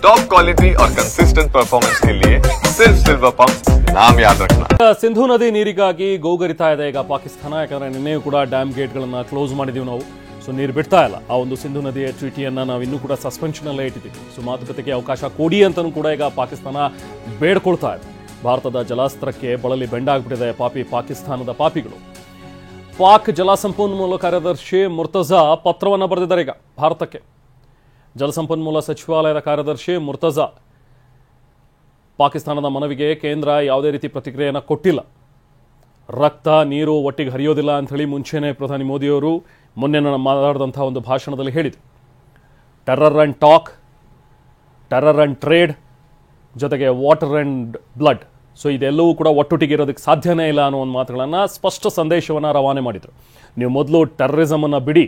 Top quality और consistent performance के लिए सिर्फ सिल्वर पंप नाम याद रखना। ಸಿಂಧೂ ನದಿ ನೀರಿಗಾಗಿ ಗೋಗರಿತಾ ಇದೆ ಈಗ ಪಾಕಿಸ್ತಾನ. ಯಾಕಂದ್ರೆ ನಿನ್ನೆಯೂ ಕೂಡ ಡ್ಯಾಮ್ ಗೇಟ್ಗಳನ್ನು ಕ್ಲೋಸ್ ಮಾಡಿದೀವಿ ನಾವು. ಸೊ ನೀರು ಬಿಡ್ತಾ ಇಲ್ಲ. ಆ ಒಂದು ಸಿಂಧೂ ನದಿಯ ಟ್ರೀಟಿಯನ್ನು ನಾವು ಇನ್ನೂ ಕೂಡ ಸಸ್ಪೆನ್ಷನಲ್ಲೇ ಇಟ್ಟಿದ್ದೀವಿ. ಸೊ ಮಾತುಕತೆಗೆ ಅವಕಾಶ ಕೊಡಿ ಅಂತಲೂ ಕೂಡ ಈಗ ಪಾಕಿಸ್ತಾನ ಬೇಡ್ಕೊಳ್ತಾ ಇದೆ. ಭಾರತದ ಜಲಾಸ್ತ್ರಕ್ಕೆ ಬಳಲಿ ಬೆಂಡಾಗ್ಬಿಟ್ಟಿದೆ ಪಾಕಿಸ್ತಾನದ ಪಾಪಿಗಳು. ಪಾಕ್ ಜಲಸಂಪನ್ಮೂಲ ಕಾರ್ಯದರ್ಶಿ ಮುರ್ತಜಾ ಪತ್ರವನ್ನು ಬರೆದಿದ್ದಾರೆ ಈಗ ಭಾರತಕ್ಕೆ. ಜಲಸಂಪನ್ಮೂಲ ಸಚಿವಾಲಯದ ಕಾರ್ಯದರ್ಶಿ ಮುರ್ತಜಾ ಪಾಕಿಸ್ತಾನದ ಮನವಿಗೆ ಕೇಂದ್ರ ಯಾವುದೇ ರೀತಿ ಪ್ರತಿಕ್ರಿಯೆಯನ್ನು ಕೊಟ್ಟಿಲ್ಲ. ರಕ್ತ ನೀರು ಒಟ್ಟಿಗೆ ಹರಿಯೋದಿಲ್ಲ ಅಂಥೇಳಿ ಮುಂಚೆನೇ ಪ್ರಧಾನಿ ಮೋದಿಯವರು ಮೊನ್ನೆ ಮಾತಾಡಿದಂಥ ಒಂದು ಭಾಷಣದಲ್ಲಿ ಹೇಳಿದರು. Terror and talk, terror and trade, ಜೊತೆಗೆ ವಾಟರ್ ಆ್ಯಂಡ್ ಬ್ಲಡ್, ಸೊ ಇದೆಲ್ಲವೂ ಕೂಡ ಒಟ್ಟೊಟ್ಟಿಗೆ ಇರೋದಕ್ಕೆ ಸಾಧ್ಯನೇ ಇಲ್ಲ ಅನ್ನೋ ಒಂದು ಮಾತುಗಳನ್ನು ಸ್ಪಷ್ಟ ಸಂದೇಶವನ್ನು ರವಾನೆ ಮಾಡಿದರು. ನೀವು ಮೊದಲು ಟೆರರಿಸಮನ್ನು ಬಿಡಿ,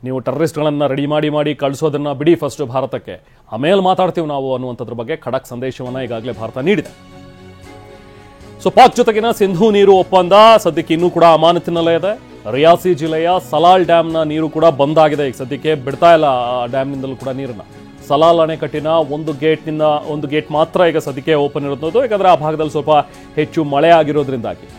ನೀವು ಟೆರರಿಸ್ಟ್ಗಳನ್ನು ರೆಡಿ ಮಾಡಿ ಕಳಿಸೋದನ್ನು ಬಿಡಿ ಫಸ್ಟ್ ಭಾರತಕ್ಕೆ, ಆಮೇಲೆ ಮಾತಾಡ್ತೀವಿ ನಾವು ಅನ್ನುವಂಥದ್ರ ಬಗ್ಗೆ ಖಡಕ್ ಸಂದೇಶವನ್ನು ಈಗಾಗಲೇ ಭಾರತ ನೀಡಿದೆ. ಸೊ ಪಾಕ್ ಜೊತೆಗಿನ ಸಿಂಧೂ ನೀರು ಒಪ್ಪಂದ ಸದ್ಯಕ್ಕೆ ಇನ್ನೂ ಕೂಡ ಅಮಾನತಿನಲ್ಲೇ ಇದೆ. ರಿಯಾಸಿ ಜಿಲ್ಲೆಯ ಸಲಾಲ್ ಡ್ಯಾಮ್ನ ನೀರು ಕೂಡ ಬಂದಾಗಿದೆ. ಈಗ ಸದ್ಯಕ್ಕೆ ಬಿಡ್ತಾ ಇಲ್ಲ ಆ ಡ್ಯಾಮ್ನಿಂದಲೂ ಕೂಡ ನೀರನ್ನು. ಸಲಾಲ್ ಅಣೆಕಟ್ಟಿನ ಒಂದು ಗೇಟ್ ಮಾತ್ರ ಈಗ ಸದ್ಯಕ್ಕೆ ಓಪನ್ ಇರೋದು. ಯಾಕಂದರೆ ಆ ಭಾಗದಲ್ಲಿ ಸ್ವಲ್ಪ ಹೆಚ್ಚು ಮಳೆ ಆಗಿರೋದ್ರಿಂದಾಗಿ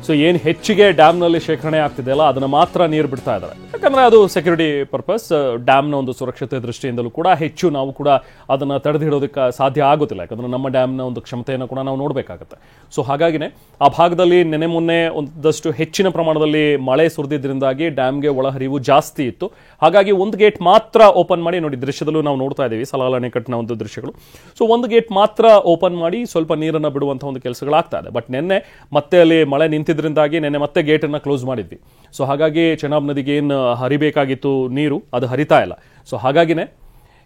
ಸೊ ಏನು ಹೆಚ್ಚಿಗೆ ಡ್ಯಾಮ್ನಲ್ಲಿ ಶೇಖರಣೆ ಆಗ್ತಿದೆಯಲ್ಲ ಅದನ್ನು ಮಾತ್ರ ನೀರು ಬಿಡ್ತಾ ಇದ್ದಾರೆ. ಯಾಕಂದರೆ ಅದು ಸೆಕ್ಯೂರಿಟಿ ಪರ್ಪಸ್, ಡ್ಯಾಮ್ನ ಒಂದು ಸುರಕ್ಷತೆ ದೃಷ್ಟಿಯಿಂದಲೂ ಕೂಡ ಹೆಚ್ಚು ನಾವು ಕೂಡ ಅದನ್ನು ತಡೆದಿಡೋದಕ್ಕೆ ಸಾಧ್ಯ ಆಗೋದಿಲ್ಲ. ಯಾಕಂದರೆ ನಮ್ಮ ಡ್ಯಾಮ್ನ ಒಂದು ಕ್ಷಮತೆಯನ್ನು ಕೂಡ ನಾವು ನೋಡಬೇಕಾಗತ್ತೆ. ಸೊ ಹಾಗಾಗಿನೇ ಆ ಭಾಗದಲ್ಲಿ ನೆನೆ ಮೊನ್ನೆ ಒಂದಷ್ಟು ಹೆಚ್ಚಿನ ಪ್ರಮಾಣದಲ್ಲಿ ಮಳೆ ಸುರಿದಿದ್ದರಿಂದಾಗಿ ಡ್ಯಾಮ್ಗೆ ಒಳಹರಿವು ಜಾಸ್ತಿ ಇತ್ತು. ಹಾಗಾಗಿ ಒಂದು ಗೇಟ್ ಮಾತ್ರ ಓಪನ್ ಮಾಡಿ, ನೋಡಿ ದೃಶ್ಯದಲ್ಲೂ ನಾವು ನೋಡ್ತಾ ಇದ್ದೀವಿ ಸಲಾಲ್ ಅಣೆಕಟ್ಟಿನ ಒಂದು ದೃಶ್ಯಗಳು. ಸೊ ಒಂದು ಗೇಟ್ ಮಾತ್ರ ಓಪನ್ ಮಾಡಿ ಸ್ವಲ್ಪ ನೀರನ್ನು ಬಿಡುವಂಥ ಒಂದು ಕೆಲಸಗಳಾಗ್ತಾ ಇದೆ. ಬಟ್ ನಿನ್ನೆ ಮತ್ತೆ ಅಲ್ಲಿ ಮಳೆ ನಿಂತಿದ್ರಿಂದಾಗಿ ನಿನ್ನೆ ಮತ್ತೆ ಗೇಟನ್ನು ಕ್ಲೋಸ್ ಮಾಡಿದ್ವಿ. ಸೊ ಹಾಗಾಗಿ ಚೆನಾಬ್ ನದಿಗೆ ಏನು ಹರಿಬೇಕಾಗಿತ್ತು ನೀರು ಅದು ಹರಿತಾ ಇಲ್ಲ. ಸೊ ಹಾಗಾಗಿನೇ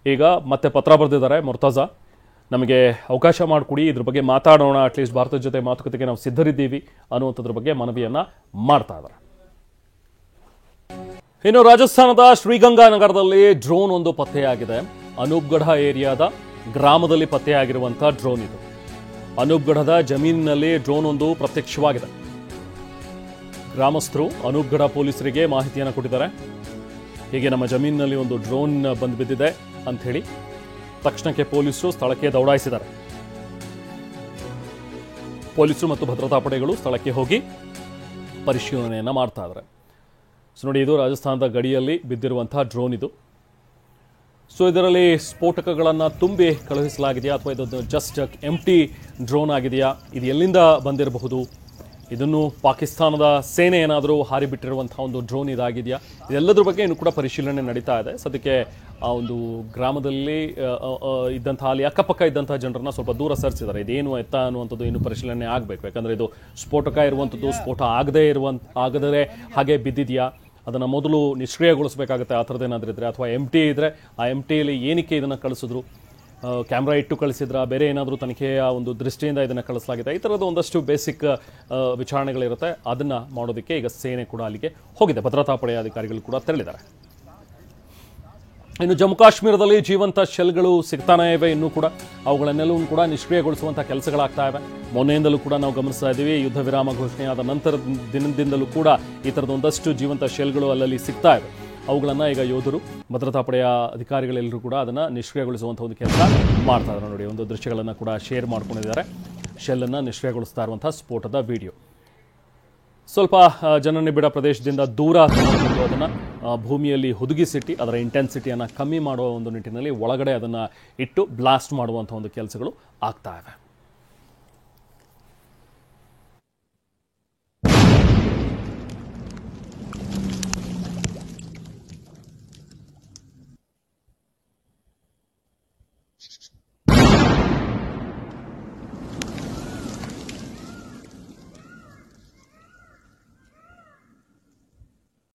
ಈಗ ಮತ್ತೆ ಪತ್ರ ಬರೆದಿದ್ದಾರೆ ಮುರ್ತಜಾ, ನಮಗೆ ಅವಕಾಶ ಮಾಡಿಕೊಡಿ, ಇದ್ರ ಬಗ್ಗೆ ಮಾತಾಡೋಣ, ಅಟ್ಲೀಸ್ಟ್ ಭಾರತದ ಜೊತೆ ಮಾತುಕತೆಗೆ ನಾವು ಸಿದ್ಧರಿದ್ದೀವಿ ಅನ್ನುವಂಥದ್ರ ಬಗ್ಗೆ ಮನವಿಯನ್ನ ಮಾಡ್ತಾ ಇದ್ದಾರೆ. ಇನ್ನು ರಾಜಸ್ಥಾನದ ಶ್ರೀಗಂಗಾನಗರದಲ್ಲಿ ಡ್ರೋನ್ ಒಂದು ಪತ್ತೆಯಾಗಿದೆ. ಅನೂಪ್ಗಢ ಏರಿಯಾದ ಗ್ರಾಮದಲ್ಲಿ ಪತ್ತೆಯಾಗಿರುವಂಥ ಡ್ರೋನ್ ಇದು. ಅನೂಪ್ಗಢದ ಜಮೀನಿನಲ್ಲಿ ಡ್ರೋನ್ ಒಂದು ಪ್ರತ್ಯಕ್ಷವಾಗಿದೆ. ಗ್ರಾಮಸ್ಥರು ಅನೂಪ್ಗಢ ಪೊಲೀಸರಿಗೆ ಮಾಹಿತಿಯನ್ನು ಕೊಟ್ಟಿದ್ದಾರೆ. ಹೀಗೆ ನಮ್ಮ ಜಮೀನಿನಲ್ಲಿ ಒಂದು ಡ್ರೋನ್ ಬಂದು ಬಿದ್ದಿದೆ ಅಂಥೇಳಿ ತಕ್ಷಣಕ್ಕೆ ಪೊಲೀಸರು ಸ್ಥಳಕ್ಕೆ ದೌಡಾಯಿಸಿದ್ದಾರೆ. ಪೊಲೀಸರು ಮತ್ತು ಭದ್ರತಾ ಪಡೆಗಳು ಸ್ಥಳಕ್ಕೆ ಹೋಗಿ ಪರಿಶೀಲನೆಯನ್ನು ಮಾಡ್ತಾ ಇದ್ದಾರೆ. ಸೊ ನೋಡಿ, ಇದು ರಾಜಸ್ಥಾನದ ಗಡಿಯಲ್ಲಿ ಬಿದ್ದಿರುವಂತಹ ಡ್ರೋನ್ ಇದು. ಸೊ ಇದರಲ್ಲಿ ಸ್ಫೋಟಕಗಳನ್ನು ತುಂಬಿ ಕಳುಹಿಸಲಾಗಿದೆಯಾ ಅಥವಾ ಇದು ಜಸ್ಟ್ ಎಂಟಿ ಡ್ರೋನ್ ಆಗಿದೆಯಾ, ಇದು ಎಲ್ಲಿಂದ ಬಂದಿರಬಹುದು, ಇದನ್ನು ಪಾಕಿಸ್ತಾನದ ಸೇನೆ ಏನಾದರೂ ಹಾರಿಬಿಟ್ಟಿರುವಂತಹ ಒಂದು ಡ್ರೋನ್ ಇದಾಗಿದೆಯಾ, ಇದೆಲ್ಲದ್ರ ಬಗ್ಗೆ ಇನ್ನೂ ಕೂಡ ಪರಿಶೀಲನೆ ನಡೀತಾ ಇದೆ. ಸದ್ಯಕ್ಕೆ ಆ ಒಂದು ಗ್ರಾಮದಲ್ಲಿ ಇದ್ದಂತಹ ಅಲ್ಲಿ ಅಕ್ಕಪಕ್ಕ ಇದ್ದಂತಹ ಜನರನ್ನ ಸ್ವಲ್ಪ ದೂರ ಸರಿಸಿದ್ದಾರೆ. ಇದೇನು ಎತ್ತ ಅನ್ನುವಂಥದ್ದು ಇನ್ನೂ ಪರಿಶೀಲನೆ ಆಗಬೇಕು. ಯಾಕಂದರೆ ಇದು ಸ್ಫೋಟಕ ಇರುವಂಥದ್ದು, ಸ್ಫೋಟ ಆಗದೇ ಹಾಗೆ ಬಿದ್ದಿದೆಯಾ, ಅದನ್ನು ಮೊದಲು ನಿಷ್ಕ್ರಿಯಗೊಳಿಸಬೇಕಾಗುತ್ತೆ. ಆ ಥರದ್ದೇನಾದರೂ ಇದ್ದರೆ, ಅಥವಾ ಎಂಟಿ ಇದ್ದರೆ ಆ ಎಂಟಿಯಲ್ಲಿ ಏನಕ್ಕೆ ಇದನ್ನು ಕಳಿಸಿದ್ರು, ಕ್ಯಾಮ್ರಾ ಇಟ್ಟು ಕಳಿಸಿದ್ರ, ಬೇರೆ ಏನಾದರೂ ತನಿಖೆಯ ಒಂದು ದೃಷ್ಟಿಯಿಂದ ಇದನ್ನು ಕಳಿಸಲಾಗಿದೆ, ಈ ಥರದ ಒಂದಷ್ಟು ಬೇಸಿಕ್ ವಿಚಾರಣೆಗಳಿರುತ್ತೆ. ಅದನ್ನು ಮಾಡೋದಕ್ಕೆ ಈಗ ಸೇನೆ ಕೂಡ ಅಲ್ಲಿಗೆ ಹೋಗಿದೆ. ಭದ್ರತಾ ಪಡೆಯ ಅಧಿಕಾರಿಗಳು ಕೂಡ ತೆರಳಿದ್ದಾರೆ. ಇನ್ನು ಜಮ್ಮು ಕಾಶ್ಮೀರದಲ್ಲಿ ಜೀವಂತ ಶೆಲ್ಗಳು ಸಿಗ್ತಾನೇ ಇವೆ. ಇನ್ನೂ ಕೂಡ ಅವುಗಳನ್ನೆಲ್ಲವೂ ಕೂಡ ನಿಷ್ಕ್ರಿಯಗೊಳಿಸುವಂಥ ಕೆಲಸಗಳಾಗ್ತಾ ಇವೆ. ಮೊನ್ನೆಯಿಂದಲೂ ಕೂಡ ನಾವು ಗಮನಿಸ್ತಾ ಇದ್ದೀವಿ. ಯುದ್ಧ ವಿರಾಮ ಘೋಷಣೆಯಾದ ನಂತರ ದಿನದಿಂದಲೂ ಕೂಡ ಈ ಥರದ ಒಂದಷ್ಟು ಜೀವಂತ ಶೆಲ್ಗಳು ಅಲ್ಲಲ್ಲಿ ಸಿಗ್ತಾ ಇವೆ. ಅವುಗಳನ್ನು ಈಗ ಯೋಧರು, ಭದ್ರತಾ ಪಡೆಯ ಅಧಿಕಾರಿಗಳೆಲ್ಲರೂ ಕೂಡ ಅದನ್ನು ನಿಷ್ಕ್ರಿಯಗೊಳಿಸುವಂಥ ಒಂದು ಕೆಲಸ ಮಾಡ್ತಾ ಇದ್ದಾರೆ. ನೋಡಿ, ಒಂದು ದೃಶ್ಯಗಳನ್ನು ಕೂಡ ಶೇರ್ ಮಾಡ್ಕೊಂಡಿದ್ದಾರೆ. ಶೆಲ್ಲನ್ನು ನಿಷ್ಕ್ರಿಯಗೊಳಿಸ್ತಾ ಇರುವಂಥ ಸ್ಫೋಟದ ವಿಡಿಯೋ. ಸ್ವಲ್ಪ ಜನನಿಬಿಡ ಪ್ರದೇಶದಿಂದ ದೂರ ಅದನ್ನು ಭೂಮಿಯಲ್ಲಿ ಹುದುಗಿಸಿಟ್ಟು ಅದರ ಇಂಟೆನ್ಸಿಟಿಯನ್ನು ಕಮ್ಮಿ ಮಾಡುವ ಒಂದು ನಿಟ್ಟಿನಲ್ಲಿ ಒಳಗಡೆ ಅದನ್ನು ಇಟ್ಟು ಬ್ಲಾಸ್ಟ್ ಮಾಡುವಂಥ ಒಂದು ಕೆಲಸಗಳು ಆಗ್ತಾ ಇವೆ.